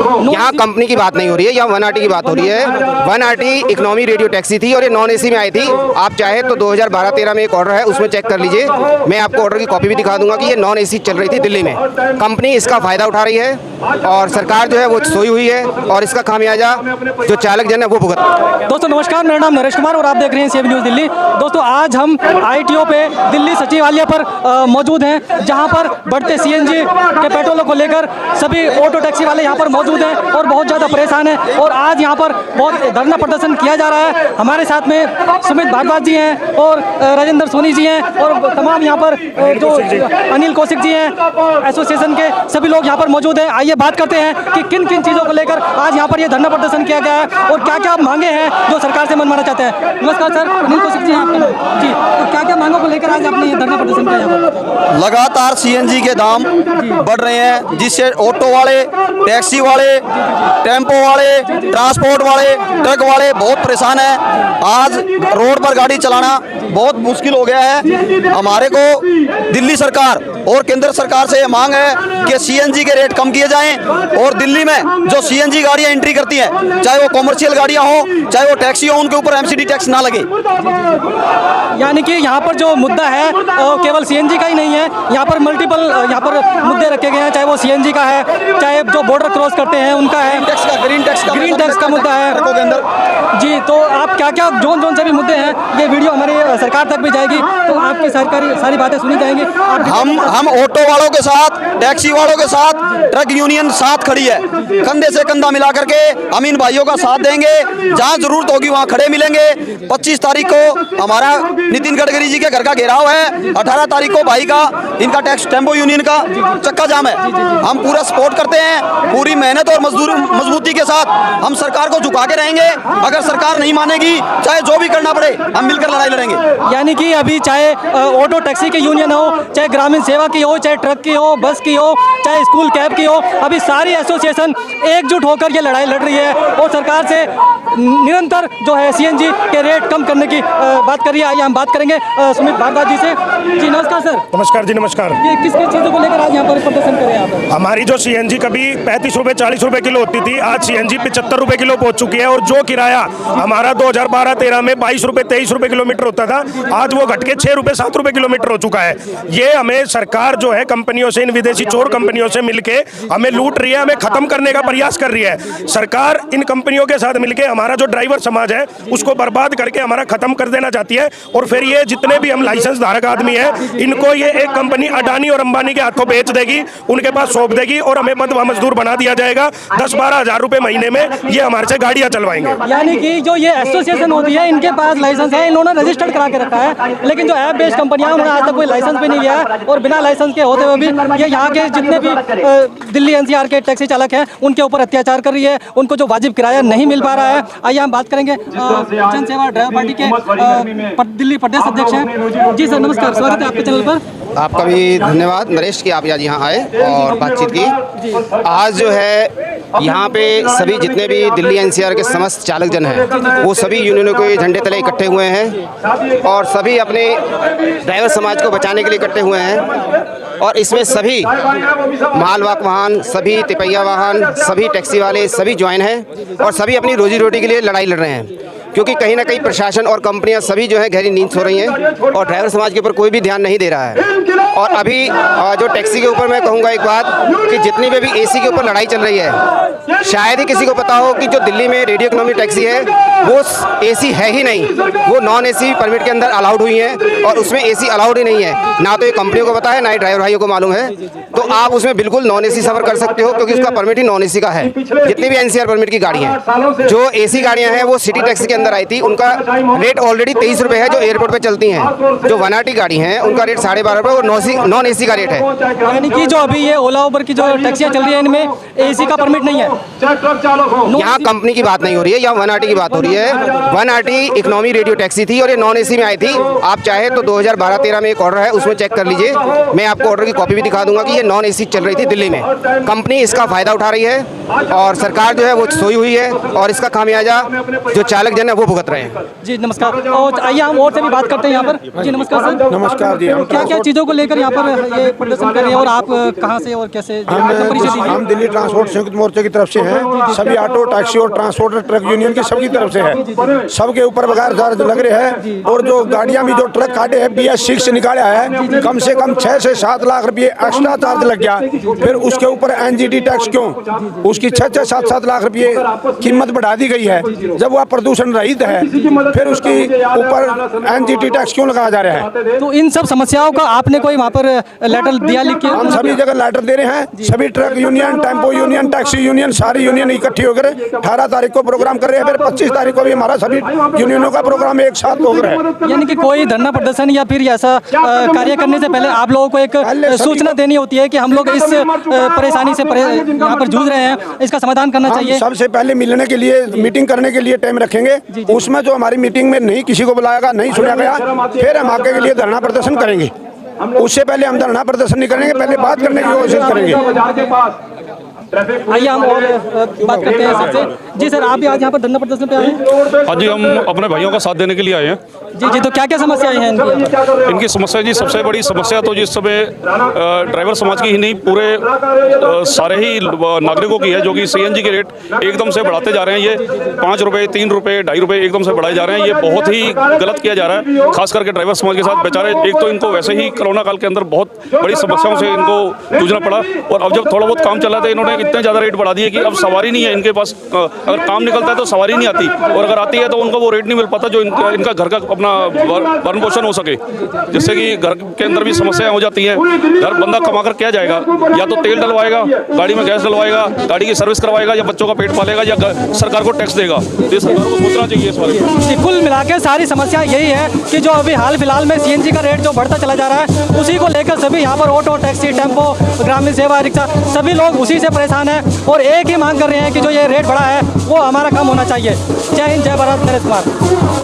यहाँ कंपनी की बात नहीं हो रही है, यहाँ 1RT की बात हो रही है। 1RT इकोनॉमी रेडियो टैक्सी थी और ये नॉन एसी में आई थी। आप चाहे तो 2012-13 में एक ऑर्डर है, उसमें चेक कर लीजिए। मैं आपको ऑर्डर की कॉपी भी दिखा दूंगा कि ये नॉन एसी चल रही थी दिल्ली में। कंपनी इसका फ़ायदा उठा रही है और सरकार जो है वो सोई हुई है और इसका खामियाजा जो चालक जन है वो भुगत रहा है। दोस्तों नमस्कार, मेरा नाम नरेश कुमार और आप देख रहे हैं CAB न्यूज़ दिल्ली। दोस्तों आज हम ITO पे दिल्ली सचिवालय पर मौजूद हैं, जहां पर बढ़ते CNG के पेट्रोलों को लेकर सभी ऑटो टैक्सी वाले यहां पर मौजूद हैं और बहुत ज़्यादा परेशान हैं। और आज यहां पर बहुत धरना प्रदर्शन किया जा रहा है। हमारे साथ में सुमित भारद्वाज जी हैं और राजेंद्र सोनी जी हैं और तमाम यहाँ पर जो अनिल कौशिक जी हैं एसोसिएशन के सभी लोग यहाँ पर मौजूद हैं। आइए बात करते हैं कि किन किन चीज़ों को लेकर आज यहाँ पर ये धरना प्रदर्शन किया गया है और क्या क्या मांगे हैं जो सरकार से मनवाना चाहते हैं। नमस्कार सर, अनिल कौशिक जी हैं आपका नाम जी, तो क्या क्या मांगों को लेकर आज आपने ये धरना प्रदर्शन किया यहाँ पर? लगातार CNG के दाम बढ़ रहे हैं, जिससे ऑटो वाले, टैक्सी वाले, टेम्पो वाले, ट्रांसपोर्ट वाले, ट्रक वाले बहुत परेशान हैं। आज रोड पर गाड़ी चलाना बहुत मुश्किल हो गया है। हमारे को दिल्ली सरकार और केंद्र सरकार से ये मांग है कि CNG के रेट कम किए जाएं और दिल्ली में जो CNG गाड़ियां एंट्री करती हैं, चाहे वो कॉमर्शियल गाड़ियां हो चाहे वो टैक्सी हो, उनके ऊपर MCD टैक्स ना लगे। यानी कि यहाँ पर जो मुद्दा है केवल CNG का ही नहीं है, यहाँ पर मल्टीपल यहाँ पर मुद्दे रखे गए हैं, चाहे वो CNG का है, चाहे जो बॉर्डर क्रॉस करते हैं उनका है, टैक्स का, ग्रीन टैक्स का मुद्दा है ट्रकों के अंदर। जी, तो आप क्या क्या जोन से भी मुद्दे हैं, ये वीडियो हमारी सरकार तक भी जाएगी तो आपकी सारी बातें सुनी जाएंगी। हम ऑटो वालों के साथ, टैक्सी वालों के साथ, ट्रक यूनियन साथ खड़ी है। कंधे से कंधा मिला करके हम इन भाइयों का साथ देंगे, जहां जरूरत होगी वहां खड़े मिलेंगे। 25 तारीख को हमारा नितिन गडकरी जी के घर का घेराव है, 18 तारीख को भाई का इनका टैक्स टेम्पो यूनियन का चक्का जाम है। हम पूरा सपोर्ट करते हैं, पूरी मेहनत और मजबूती के साथ हम सरकार को झुका के रहेंगे। अगर सरकार नहीं मानेगी, चाहे जो भी करना पड़े, हम मिलकर लड़ाई लड़ेंगे। यानी कि अभी चाहे ऑटो टैक्सी की यूनियन हो, चाहे ग्रामीण सेवा की हो, चाहे ट्रक की हो, बस की हो, चाहे स्कूल कैब की हो, अभी सारी एसोसिएशन एकजुट होकर ये लड़ाई लड़ रही है और सरकार से निरंतर जो है CNG के रेट कम करने की बात कर रही है। आइए हम बात करेंगे सुमित भारद्वाज जी से। जी नमस्कार सर। नमस्कार जी, नमस्कार। ये किस किस चीज़ों को लेकर आज यहाँ पर प्रदर्शन कर रहे हैं आप? हमारी जो CNG कभी 35 रुपये 40 रुपये किलो होती थी, आज CNG 75 रुपये किलो पहुंच चुकी है। और जो किराया हमारा 2012-13 में 22 रुपये 23 रुपये किलोमीटर होता था, आज वो घट के 6 रुपये 7 रुपये किलोमीटर हो चुका है। ये हमें सरकार जो है कंपनियों से, इन विदेशी चोर कंपनियों से मिलके हमें लूट रही है, हमें खत्म करने का प्रयास कर रही है। सरकार इन कंपनियों के साथ मिलके हमारा जो ड्राइवर समाज है उसको बर्बाद करके हमारा खत्म कर देना चाहती है। और फिर ये जितने भी हम लाइसेंस धारक आदमी हैं, इनको ये एक कंपनी अडानी और अंबानी के हाथों बेच देगी, उनके पास सौंप देगी और हमें बदवा मजदूर बना दिया जाएगा। 10-12 हज़ार रुपए महीने में ये हमारे से गाड़ियां चलवाएंगे। यानी कि जो ये एसोसिएशन होती है, इनके पास लाइसेंस है, इन्होंने रजिस्टर्ड करा के रखा है, लेकिन जो ऐप बेस्ड कंपनियां उन्होंने आज तक कोई लाइसेंस भी नहीं लिया है और बिना लाइसेंस के होते हुए भी ये यहाँ के जितने भी दिल्ली NCR के टैक्सी चालक हैं उनके ऊपर अत्याचार कर रही है, उनको जो वाजिब किराया नहीं मिल पा रहा है। आइए हम बात करेंगे जन सेवा ड्राइवर पार्टी के दिल्ली प्रदेश अध्यक्ष हैं। जी सर नमस्कार, स्वागत है आपके चैनल पर। आपका भी धन्यवाद नरेश कि आप आज यहाँ आए और बातचीत की। आज जो है यहाँ पे सभी जितने भी दिल्ली NCR के समस्त चालक जन हैं वो सभी यूनियनों के झंडे तले इकट्ठे हुए हैं और सभी अपने ड्राइवर समाज को बचाने के लिए इकट्ठे हुए हैं। और इसमें सभी मालवाहक वाहन, सभी तिपैया वाहन, सभी टैक्सी वाले सभी ज्वाइन हैं और सभी अपनी रोजी रोटी के लिए लड़ाई लड़ रहे हैं, क्योंकि कहीं ना कहीं प्रशासन और कंपनियां सभी जो है गहरी नींद सो रही हैं और ड्राइवर समाज के ऊपर कोई भी ध्यान नहीं दे रहा है। और अभी जो टैक्सी के ऊपर मैं कहूँगा एक बात कि जितनी भी AC के ऊपर लड़ाई चल रही है, शायद ही किसी को पता हो कि जो दिल्ली में रेडियो इकोनॉमी टैक्सी है वो AC है ही नहीं, वो नॉन AC परमिट के अंदर अलाउड हुई है और उसमें AC अलाउड ही नहीं है। ना तो ये कंपनियों को पता है, ना ही ड्राइवर भाइयों को मालूम है। तो आप उसमें बिल्कुल नॉन AC सफ़र कर सकते हो क्योंकि उसका परमिट ही नॉन AC का है। जितनी भी NCR परमिट की गाड़ियाँ हैं, जो AC गाड़ियाँ हैं वो सिटी टैक्सी के अंदर आई थी, उनका रेट ऑलरेडी 23 रुपये है जो एयरपोर्ट पे चलती हैं। जो 1RT गाड़ी हैं उनका रेट 12.5 रुपये और नॉन AC का रेट है। यानी कि जो अभी ये ओला उबर की जो टैक्सियाँ चल रही है इनमें AC का परमिट नहीं है। यहाँ कंपनी की बात नहीं हो रही है, यहाँ 1RT की बात हो रही है। 1RT इकोनॉमी रेडियो टैक्सी थी और ये नॉन AC में आई थी। आप चाहे तो 2012-13 में एक ऑर्डर है, उसमें चेक कर लीजिए। मैं आपको ऑर्डर की कॉपी भी दिखा दूंगा कि ये नॉन AC चल रही थी दिल्ली में। कंपनी इसका फ़ायदा उठा रही है और सरकार जो है वो सोई हुई है और इसका खामियाजा जो चालक जन है वो भुगत रहे हैं। जी नमस्कार, और आइए हम और से भी बात करते हैं यहाँ पर। जी नमस्कार सर। नमस्कार जी। हम क्या क्या चीज़ों को लेकर यहाँ पर ये प्रदर्शन कर रहे हैं और आप कहाँ से और कैसे परिचय दीजिए। हम दिल्ली ट्रांसपोर्ट संयुक्त मोर्चे की तरफ से हैं। सभी ऑटो, टैक्सी और ट्रांसपोर्ट ट्रक यूनियन की सबकी तरफ से है। सबके ऊपर बगैर चार्ज लग रहे हैं। और जो गाड़ियां भी जो ट्रक काटे हैं BS6 निकाला है, कम से कम 6 से 7 लाख रुपये एक्स्ट्रा चार्ज लग गया। फिर उसके ऊपर NGT टैक्स क्यों, उसकी 6-6, 7-7 लाख रुपये कीमत बढ़ा दी गई है। जब वह प्रदूषण रहित है फिर उसकी ऊपर NGT टैक्स क्यों लगाया जा रहा है? तो इन सब समस्याओं का आपने कोई वहाँ पर लेटर दिया लिख के? हम सभी जगह लेटर दे रहे हैं। सभी truck union, tempo union, taxi union, सारी यूनियन इकट्ठी होकर 18 तारीख को प्रोग्राम कर रहे हैं। फिर 25 तारीख को भी हमारा सभी यूनियनों का प्रोग्राम एक साथ हो रहा है। यानी कि कोई धरना प्रदर्शन या फिर ऐसा कार्य करने से पहले आप लोगों को एक सूचना देनी होती है कि हम लोग इस परेशानी से यहाँ पर जूझ रहे हैं, इसका समाधान करना चाहिए। सबसे पहले मिलने के लिए, मीटिंग करने के लिए टाइम रखेंगे। उसमें जो हमारी मीटिंग में नहीं किसी को बुलाएगा, नहीं सुना गया, फिर हम आगे के लिए धरना प्रदर्शन करेंगे। उससे पहले हम धरना प्रदर्शन नहीं करेंगे, पहले बात करने की कोशिश करेंगे। आइए हम और बात करते हैं सबसे। जी सर, आप भी आज यहाँ पर धरना प्रदर्शन पे आए हैं? हाँ जी, हम अपने भाइयों का साथ देने के लिए आए हैं। जी जी, तो क्या क्या समस्याएं हैं इनकी? इनकी समस्या जी, सबसे बड़ी समस्या तो जिस समय ड्राइवर समाज की ही नहीं, पूरे सारे ही नागरिकों की है, जो कि CNG के रेट एकदम से बढ़ाते जा रहे हैं। ये 5 रुपये, 3 रुपये, 2.5 रुपये एकदम से बढ़ाए जा रहे हैं। ये बहुत ही गलत किया जा रहा है, खास करके ड्राइवर समाज के साथ। बेचारे, एक तो इनको वैसे ही कोरोना काल के अंदर बहुत बड़ी समस्याओं से इनको जूझना पड़ा, और अब जब थोड़ा बहुत काम चल रहा था, इन्होंने इतने ज़्यादा रेट बढ़ा दिए कि अब सवारी नहीं है इनके पास। अगर काम निकलता है तो सवारी नहीं आती, और अगर आती है तो उनको वो रेट नहीं मिल पाता जो इनका घर का अपना भरण पोषण हो सके, जिससे कि घर के अंदर भी समस्याएं हो जाती हैं। घर बंदा कमा कर क्या जाएगा? या तो तेल डलवाएगा, गाड़ी में गैस डलवाएगा, गाड़ी की सर्विस करवाएगा, या बच्चों का पेट पालेगा, या सरकार को टैक्स देगा। तो ये सरकार को सोचना चाहिए इस बारे में। कुल मिला के सारी समस्या यही है कि जो अभी हाल फिलहाल में CNG का रेट जो बढ़ता चला जा रहा है, उसी को लेकर सभी यहाँ पर ऑटो, टैक्सी, टेम्पो, ग्रामीण सेवा, रिक्शा, सभी लोग उसी से परेशान हैं और एक ही मांग कर रहे हैं कि जो ये रेट बढ़ा है वो हमारा कम होना चाहिए। जय हिंद, जय भारत, नरेश कुमार।